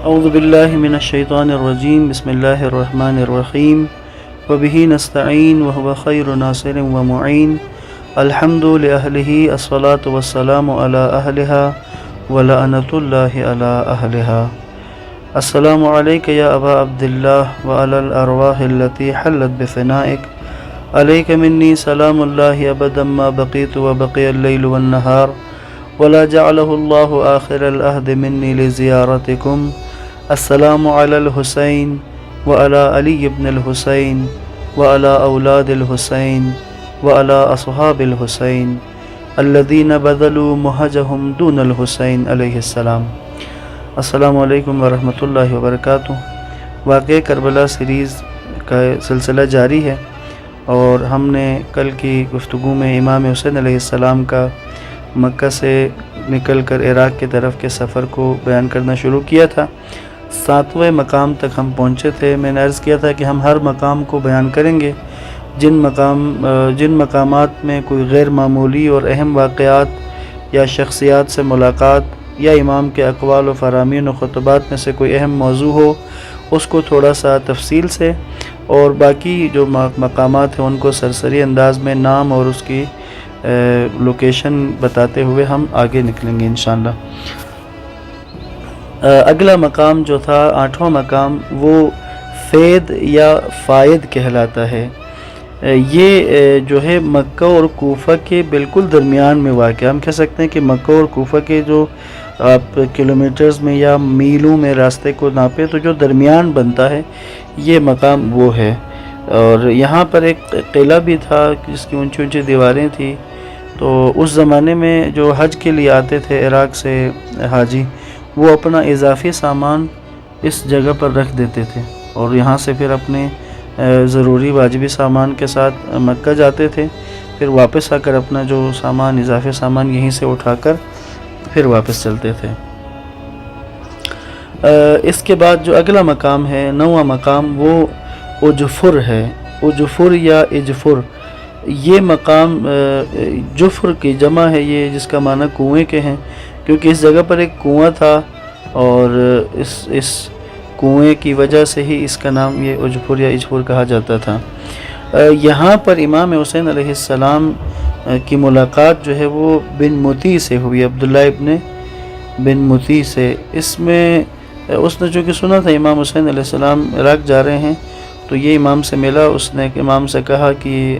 اعوذ باللہ من الشیطان الرجیم بسم اللہ الرحمن الرحیم وبہ نستعین وہو خیر ناصر ومعین الحمد لأہلہ الصلاة والسلام علی اہلہا ولعنۃ اللہ علی اہلہا۔ السلام علیک یا ابا عبداللہ وعلی الارواح التي حلت بفنائک، علیک منی سلام اللہ ابدا ما بقیت وبقی اللیل والنہار، ولا جعلہ اللہ آخر العہد منی لزیارتکم۔ السلام علی الحسین وعلی علی بن الحسین وعلی اولاد الحسین وعلی اصحاب الحسین الذین بذلوا مہجہم دون الحسین علیہ السلام۔ السلام علیکم ورحمۃ اللہ وبرکاتہ۔ واقعہ کربلا سیریز کا سلسلہ جاری ہے، اور ہم نے کل کی گفتگو میں امام حسین علیہ السلام کا مکہ سے نکل کر عراق کی طرف کے سفر کو بیان کرنا شروع کیا تھا۔ 7ویں مقام تک ہم پہنچے تھے۔ میں نے عرض کیا تھا کہ ہم ہر مقام کو بیان کریں گے، جن مقامات میں کوئی غیر معمولی اور اہم واقعات یا شخصیات سے ملاقات یا امام کے اقوال و فرامین و خطبات میں سے کوئی اہم موضوع ہو، اس کو تھوڑا سا تفصیل سے، اور باقی جو مقامات ہیں ان کو سرسری انداز میں نام اور اس کی لوکیشن بتاتے ہوئے ہم آگے نکلیں گے انشاءاللہ۔ اگلا مقام جو تھا 8واں مقام، وہ فید یا فائد کہلاتا ہے۔ یہ جو ہے مکہ اور کوفہ کے بالکل درمیان میں واقع، ہم کہہ سکتے ہیں کہ مکہ اور کوفہ کے جو آپ کلومیٹرز میں یا میلوں میں راستے کو ناپے تو جو درمیان بنتا ہے یہ مقام وہ ہے۔ اور یہاں پر ایک قلعہ بھی تھا جس کی اونچی اونچی دیواریں تھیں، تو اس زمانے میں جو حج کے لیے آتے تھے عراق سے حاجی، وہ اپنا اضافی سامان اس جگہ پر رکھ دیتے تھے، اور یہاں سے پھر اپنے ضروری واجبی سامان کے ساتھ مکہ جاتے تھے، پھر واپس آ کر اپنا جو سامان اضافی سامان یہیں سے اٹھا کر پھر واپس چلتے تھے۔ اس کے بعد جو اگلا مقام ہے 9واں مقام، وہ اجفر ہے۔ اجفر یا اجفر، یہ مقام جفر کی جمع ہے، یہ جس کا معنی کنویں کے ہیں، کیونکہ اس جگہ پر ایک کنواں تھا، اور اس کنویں کی وجہ سے ہی اس کا نام یہ اجفر یا اجفر کہا جاتا تھا۔ یہاں پر امام حسین علیہ السلام کی ملاقات جو ہے وہ بن مطیع سے ہوئی، عبداللہ ابن بن مطیع سے۔ اس میں اس نے چونکہ سنا تھا امام حسین علیہ السلام عراق جا رہے ہیں، تو یہ امام سے ملا، اس نے امام سے کہا کہ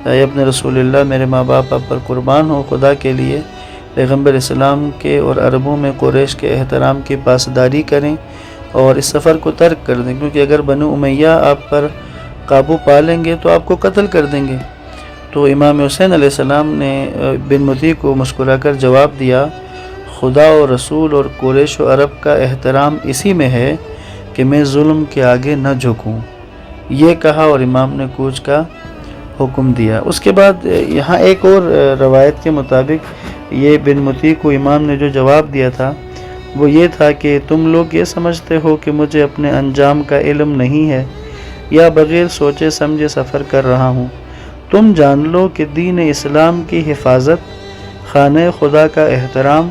اے ابن رسول اللہ، میرے ماں باپ آپ پر قربان ہو، خدا کے لیے پیغمبر اسلام کے اور عربوں میں قریش کے احترام کی پاسداری کریں اور اس سفر کو ترک کر دیں، کیونکہ اگر بنو امیہ آپ پر قابو پا لیں گے تو آپ کو قتل کر دیں گے۔ تو امام حسین علیہ السلام نے بن مطیع کو مسکرا کر جواب دیا، خدا و رسول اور قریش و عرب کا احترام اسی میں ہے کہ میں ظلم کے آگے نہ جھکوں، یہ کہا اور امام نے کوچ کا حکم دیا۔ اس کے بعد یہاں ایک اور روایت کے مطابق یہ بن مطیع کو امام نے جو جواب دیا تھا وہ یہ تھا کہ تم لوگ یہ سمجھتے ہو کہ مجھے اپنے انجام کا علم نہیں ہے، یا بغیر سوچے سمجھے سفر کر رہا ہوں؟ تم جان لو کہ دین اسلام کی حفاظت، خانہ خدا کا احترام،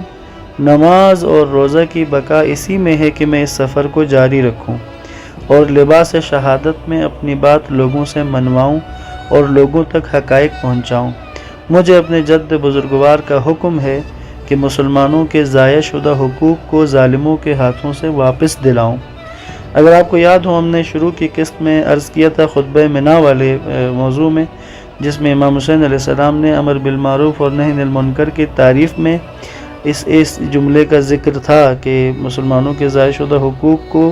نماز اور روزہ کی بقا اسی میں ہے کہ میں اس سفر کو جاری رکھوں اور لباس شہادت میں اپنی بات لوگوں سے منواؤں اور لوگوں تک حقائق پہنچاؤں۔ مجھے اپنے جد بزرگوار کا حکم ہے کہ مسلمانوں کے ضائع شدہ حقوق کو ظالموں کے ہاتھوں سے واپس دلاؤں۔ اگر آپ کو یاد ہو، ہم نے شروع کی قسط میں عرض کیا تھا خطبہ منا والے موضوع میں، جس میں امام حسین علیہ السلام نے امر بالمعروف اور نہی عن المنکر کی تعریف میں اس جملے کا ذکر تھا کہ مسلمانوں کے ضائع شدہ حقوق کو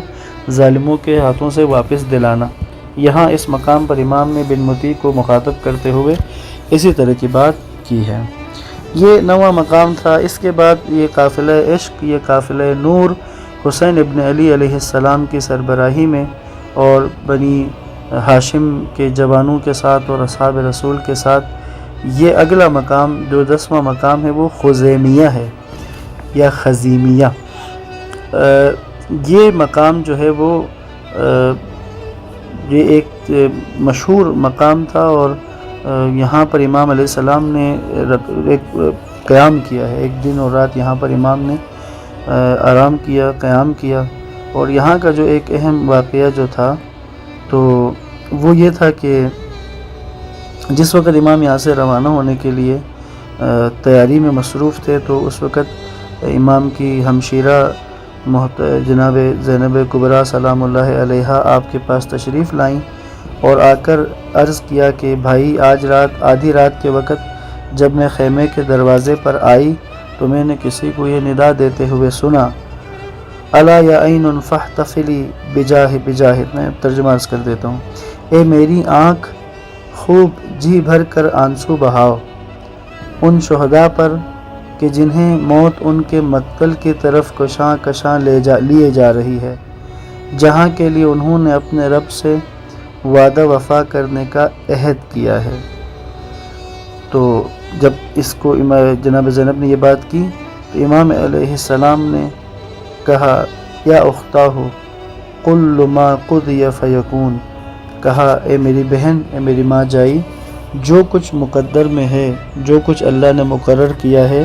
ظالموں کے ہاتھوں سے واپس دلانا۔ یہاں اس مقام پر امام نے بن مطیع کو مخاطب کرتے ہوئے اسی طرح کی بات کی ہے۔ یہ 9واں مقام تھا۔ اس کے بعد یہ قافلہ عشق، یہ قافلہ نور حسین ابن علی علیہ السلام کی سربراہی میں اور بنی ہاشم کے جوانوں کے ساتھ اور اصحاب رسول کے ساتھ، یہ اگلا مقام جو 10واں مقام ہے وہ خزیمیہ ہے یا خزیمیہ۔ یہ مقام جو ہے وہ یہ ایک مشہور مقام تھا، اور یہاں پر امام علیہ السلام نے ایک قیام کیا ہے، ایک دن اور رات یہاں پر امام نے آرام کیا، قیام کیا، اور یہاں کا جو ایک اہم واقعہ جو تھا تو وہ یہ تھا کہ جس وقت امام یہاں سے روانہ ہونے کے لیے تیاری میں مصروف تھے تو اس وقت امام کی ہمشیرہ جناب زینب کبریٰ سلام اللہ علیہا آپ کے پاس تشریف لائیں اور آ کر عرض کیا کہ بھائی آج رات آدھی رات کے وقت جب میں خیمے کے دروازے پر آئی تو میں نے کسی کو یہ ندا دیتے ہوئے سنا، الا یا عین فاحتفلی بجاہ بجاہ، میں ترجمہ عرض کر دیتا ہوں، اے میری آنکھ خوب جی بھر کر آنسو بہاؤ ان شہداء پر کہ جنہیں موت ان کے مقتل کی طرف کشاں کشاں لیے جا رہی ہے، جہاں کے لیے انہوں نے اپنے رب سے وعدہ وفا کرنے کا عہد کیا ہے۔ تو جب اس کو جناب زینب نے یہ بات کی تو امام علیہ السلام نے کہا، یا اختاہ کل ما قضی فیکون، کہا اے میری بہن، اے میری ماں جائی، جو کچھ مقدر میں ہے، جو کچھ اللہ نے مقرر کیا ہے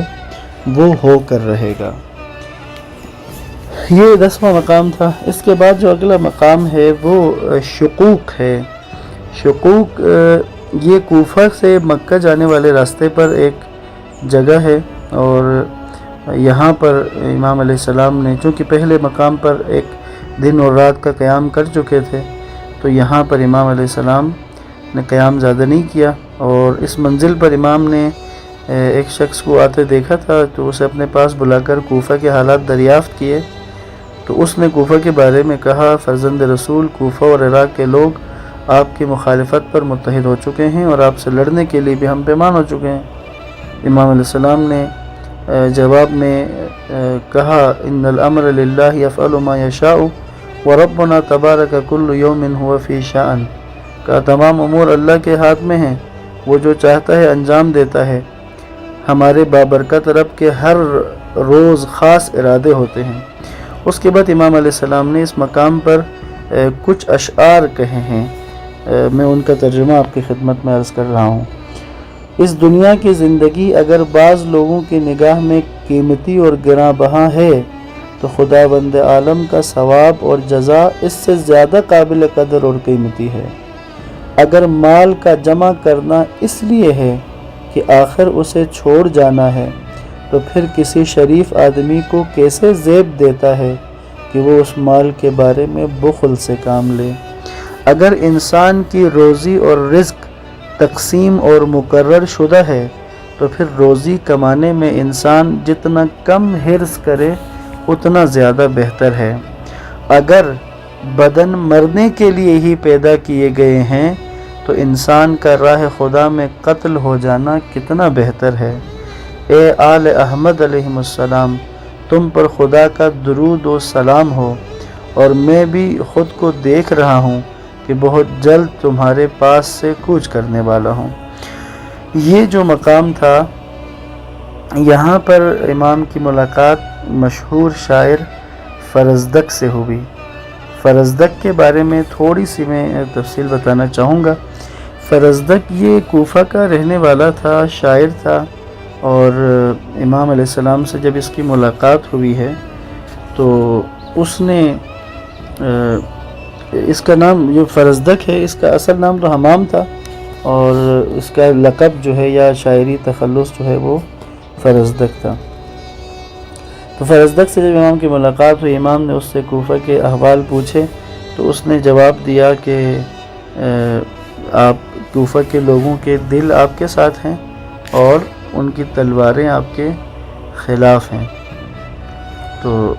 وہ ہو کر رہے گا۔ یہ 10واں مقام تھا۔ اس کے بعد جو اگلا مقام ہے وہ شقوق ہے۔ شقوق یہ کوفہ سے مکہ جانے والے راستے پر ایک جگہ ہے، اور یہاں پر امام علیہ السلام نے چونکہ پہلے مقام پر ایک دن اور رات کا قیام کر چکے تھے تو یہاں پر امام علیہ السلام نے قیام زیادہ نہیں کیا، اور اس منزل پر امام نے ایک شخص کو آتے دیکھا تھا تو اسے اپنے پاس بلا کر کوفہ کے حالات دریافت کیے تو اس نے کوفہ کے بارے میں کہا، فرزند رسول، کوفہ اور عراق کے لوگ آپ کی مخالفت پر متحد ہو چکے ہیں اور آپ سے لڑنے کے لیے بھی ہم پیمان ہو چکے ہیں۔ امام علیہ السلام نے جواب میں کہا، ان الامر للہ یفعل ما یشاء وربنا تبارک کل یوم هو فی شأن، کہا تمام امور اللہ کے ہاتھ میں ہیں، وہ جو چاہتا ہے انجام دیتا ہے، ہمارے بابرکت رب کے ہر روز خاص ارادے ہوتے ہیں۔ اس کے بعد امام علیہ السلام نے اس مقام پر کچھ اشعار کہے ہیں، میں ان کا ترجمہ آپ کی خدمت میں عرض کر رہا ہوں۔ اس دنیا کی زندگی اگر بعض لوگوں کی نگاہ میں قیمتی اور گراں بہا ہے تو خداوند عالم کا ثواب اور جزا اس سے زیادہ قابل قدر اور قیمتی ہے۔ اگر مال کا جمع کرنا اس لیے ہے کہ آخر اسے چھوڑ جانا ہے تو پھر کسی شریف آدمی کو کیسے زیب دیتا ہے کہ وہ اس مال کے بارے میں بخل سے کام لے۔ اگر انسان کی روزی اور رزق تقسیم اور مقرر شدہ ہے تو پھر روزی کمانے میں انسان جتنا کم حرص کرے اتنا زیادہ بہتر ہے۔ اگر بدن مرنے کے لیے ہی پیدا کیے گئے ہیں تو انسان کا راہ خدا میں قتل ہو جانا کتنا بہتر ہے۔ اے آل احمد علیہ السلام، تم پر خدا کا درود و سلام ہو، اور میں بھی خود کو دیکھ رہا ہوں کہ بہت جلد تمہارے پاس سے کوچ کرنے والا ہوں۔ یہ جو مقام تھا یہاں پر امام کی ملاقات مشہور شاعر فرزدق سے ہوئی۔ فرزدق کے بارے میں تھوڑی سی میں تفصیل بتانا چاہوں گا۔ فرزدق یہ کوفہ کا رہنے والا تھا، شاعر تھا، اور امام علیہ السلام سے جب اس کی ملاقات ہوئی ہے تو اس نے اس کا نام جو فرزدق ہے، اس کا اصل نام تو حمام تھا، اور اس کا لقب جو ہے یا شاعری تخلص جو ہے وہ فرزدق تھا۔ تو فرزدق سے جب امام کی ملاقات ہوئی، امام نے اس سے کوفہ کے احوال پوچھے تو اس نے جواب دیا کہ آپ کوفہ کے لوگوں کے دل آپ کے ساتھ ہیں اور ان کی تلواریں آپ کے خلاف ہیں۔ تو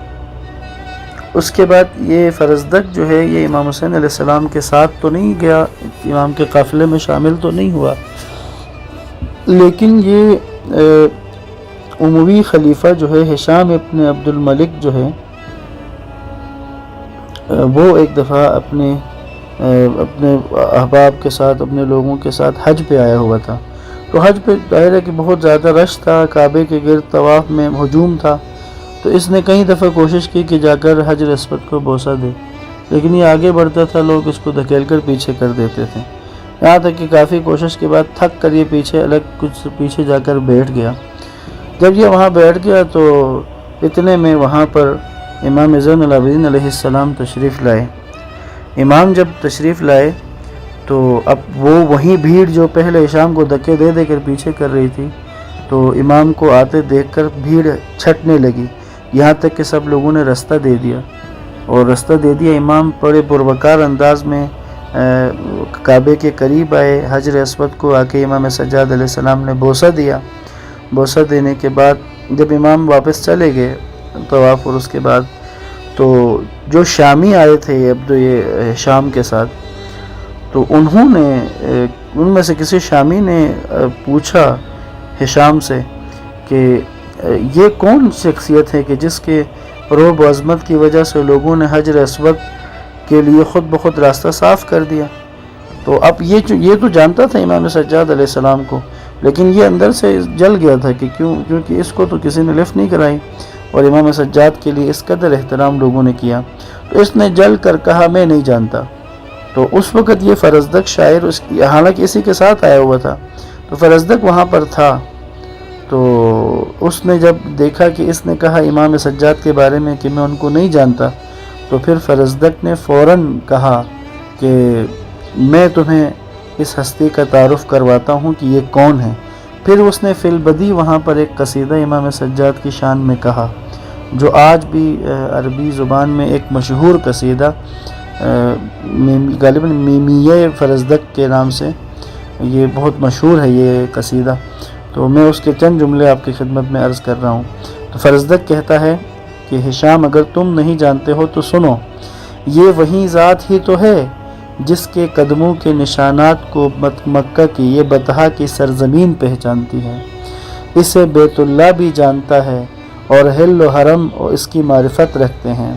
اس کے بعد یہ فرزدق جو ہے یہ امام حسین علیہ السلام کے ساتھ تو نہیں گیا، امام کے قافلے میں شامل تو نہیں ہوا، لیکن یہ اموی خلیفہ جو ہے ہشام ابن عبد الملک جو ہے وہ ایک دفعہ اپنے احباب کے ساتھ، اپنے لوگوں کے ساتھ حج پہ آیا ہوا تھا۔ تو حج پہ ظاہر ہے کہ بہت زیادہ رش تھا، کعبے کے گرد طواف میں ہجوم تھا، تو اس نے کئی دفعہ کوشش کی کہ جا کر حجر اسود کو بوسہ دے، لیکن یہ آگے بڑھتا تھا، لوگ اس کو دھکیل کر پیچھے کر دیتے تھے، یہاں تک کہ کافی کوشش کے بعد تھک کر یہ پیچھے جا کر بیٹھ گیا۔ جب یہ وہاں بیٹھ گیا تو اتنے میں وہاں پر امام زین العابدین علیہ السلام تشریف لائے۔ امام جب تشریف لائے تو اب وہ وہی بھیڑ جو پہلے ہشام کو دھکے دے دے کر پیچھے کر رہی تھی، تو امام کو آتے دیکھ کر بھیڑ چھٹنے لگی، یہاں تک کہ سب لوگوں نے راستہ دے دیا، اور راستہ دے دیا۔ امام بڑے پروقار انداز میں کعبے کے قریب آئے، حجر اسود کو آ کے امام سجاد علیہ السلام نے بوسہ دیا۔ بوسہ دینے کے بعد جب امام واپس چلے گئے طواف، اور اس کے بعد تو جو شامی آئے تھے اب یہ شام کے ساتھ، تو انہوں نے ان میں سے کسی شامی نے پوچھا ہشام سے کہ یہ کون شخصیت ہے کہ جس کے رعب و عظمت کی وجہ سے لوگوں نے حجر اسود کے لیے خود بخود راستہ صاف کر دیا۔ تو اب یہ تو جانتا تھا امام سجاد علیہ السلام کو، لیکن یہ اندر سے جل گیا تھا کہ کیونکہ اس کو تو کسی نے لفٹ نہیں کرائی، اور امام سجاد کے لیے اس قدر احترام لوگوں نے کیا، تو اس نے جل کر کہا میں نہیں جانتا۔ تو اس وقت یہ فرزدق شاعر حالانکہ اسی کے ساتھ آیا ہوا تھا، تو فرزدق وہاں پر تھا، تو اس نے جب دیکھا کہ اس نے کہا امام سجاد کے بارے میں کہ میں ان کو نہیں جانتا، تو پھر فرزدق نے فوراً کہا کہ میں تمہیں اس ہستی کا تعارف کرواتا ہوں کہ یہ کون ہے۔ پھر اس نے فی البدی وہاں پر ایک قصیدہ امام سجاد کی شان میں کہا، جو آج بھی عربی زبان میں ایک مشہور قصیدہ غالباً میمیہ فرزدق کے نام سے یہ بہت مشہور ہے یہ قصیدہ، تو میں اس کے چند جملے آپ کی خدمت میں عرض کر رہا ہوں۔ تو فرزدق کہتا ہے کہ ہشام اگر تم نہیں جانتے ہو تو سنو، یہ وہی ذات ہی تو ہے جس کے قدموں کے نشانات کو مکہ کی یہ بطحا کی سرزمین پہچانتی ہے، اسے بیت اللہ بھی جانتا ہے اور حل و حرم اور اس کی معرفت رکھتے ہیں۔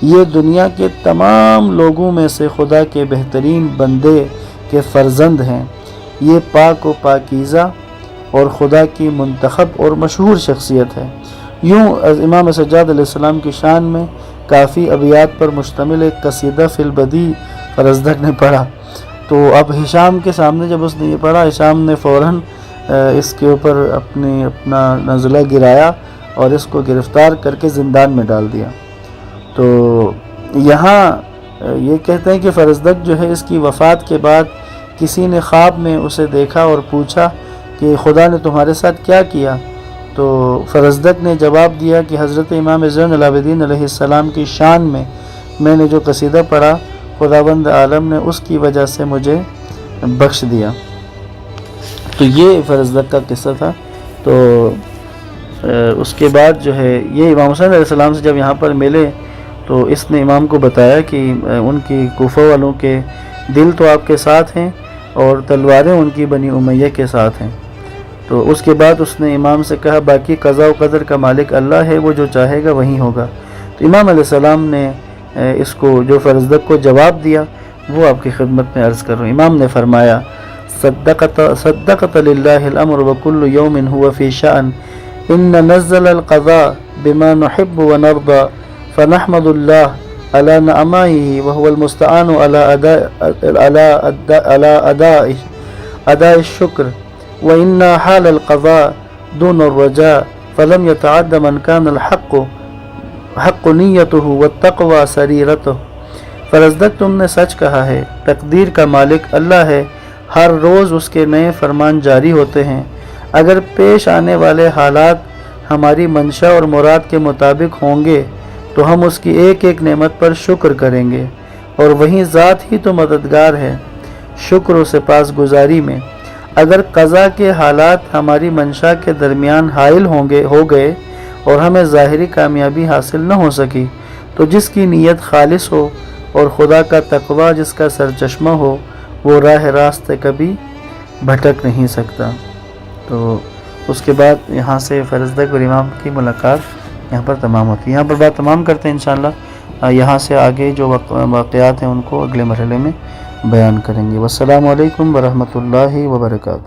یہ دنیا کے تمام لوگوں میں سے خدا کے بہترین بندے کے فرزند ہیں، یہ پاک و پاکیزہ اور خدا کی منتخب اور مشہور شخصیت ہے۔ یوں امام سجاد علیہ السلام کی شان میں کافی ابیات پر مشتمل ایک قصیدہ فی البدی فرزدق نے پڑھا۔ تو اب ہشام کے سامنے جب اس نے یہ پڑھا، ہشام نے فوراً اس کے اوپر اپنا نزلہ گرایا اور اس کو گرفتار کر کے زندان میں ڈال دیا۔ تو یہاں یہ کہتے ہیں کہ فرزدق جو ہے اس کی وفات کے بعد کسی نے خواب میں اسے دیکھا اور پوچھا کہ خدا نے تمہارے ساتھ کیا کیا؟ تو فرزدق نے جواب دیا کہ حضرت امام زین العابدین علیہ السلام کی شان میں نے جو قصیدہ پڑھا، خداوند عالم نے اس کی وجہ سے مجھے بخش دیا۔ تو یہ فرزدق کا قصہ تھا۔ تو اس کے بعد جو ہے یہ امام حسین علیہ السلام سے جب یہاں پر ملے تو اس نے امام کو بتایا کہ ان کی کوفہ والوں کے دل تو آپ کے ساتھ ہیں اور تلواریں ان کی بنی امیہ کے ساتھ ہیں۔ تو اس کے بعد اس نے امام سے کہا باقی قضاء و قدر کا مالک اللہ ہے، وہ جو چاہے گا وہی ہوگا۔ تو امام علیہ السلام نے اس کو جو فرزدق کو جواب دیا وہ آپ کی خدمت میں عرض کر رہا ہوں۔ امام نے فرمایا صدقت للہ الامر وکل یوم هو فی شأن ان نزل القضاء بما نحب ونرضى فنحمد اللہ علی نعمائه وهو المستعان على اداء الشکر وإن حال القضاء دون الرجاء فلم يتعد من كان الحق حق نیته والتقوى سریرته۔ فرزدق تم نے سچ کہا ہے، تقدیر کا مالک اللہ ہے، ہر روز اس کے نئے فرمان جاری ہوتے ہیں، اگر پیش آنے والے حالات ہماری منشا اور مراد کے مطابق ہوں گے تو ہم اس کی ایک ایک نعمت پر شکر کریں گے، اور وہیں ذات ہی تو مددگار ہے شکر و سپاس گزاری میں۔ اگر قضا کے حالات ہماری منشا کے درمیان حائل ہو گئے اور ہمیں ظاہری کامیابی حاصل نہ ہو سکی تو جس کی نیت خالص ہو اور خدا کا تقوی جس کا سرچشمہ ہو وہ راہ راست کبھی بھٹک نہیں سکتا۔ تو اس کے بعد یہاں سے فرزدق اور امام کی ملاقات یہاں پر تمام ہوتی ہے۔ یہاں پر بات تمام کرتے ہیں انشاءاللہ، یہاں سے آگے جو واقعات ہیں ان کو اگلے مرحلے میں بیان کریں گے۔ والسلام علیکم ورحمۃ اللہ وبرکاتہ۔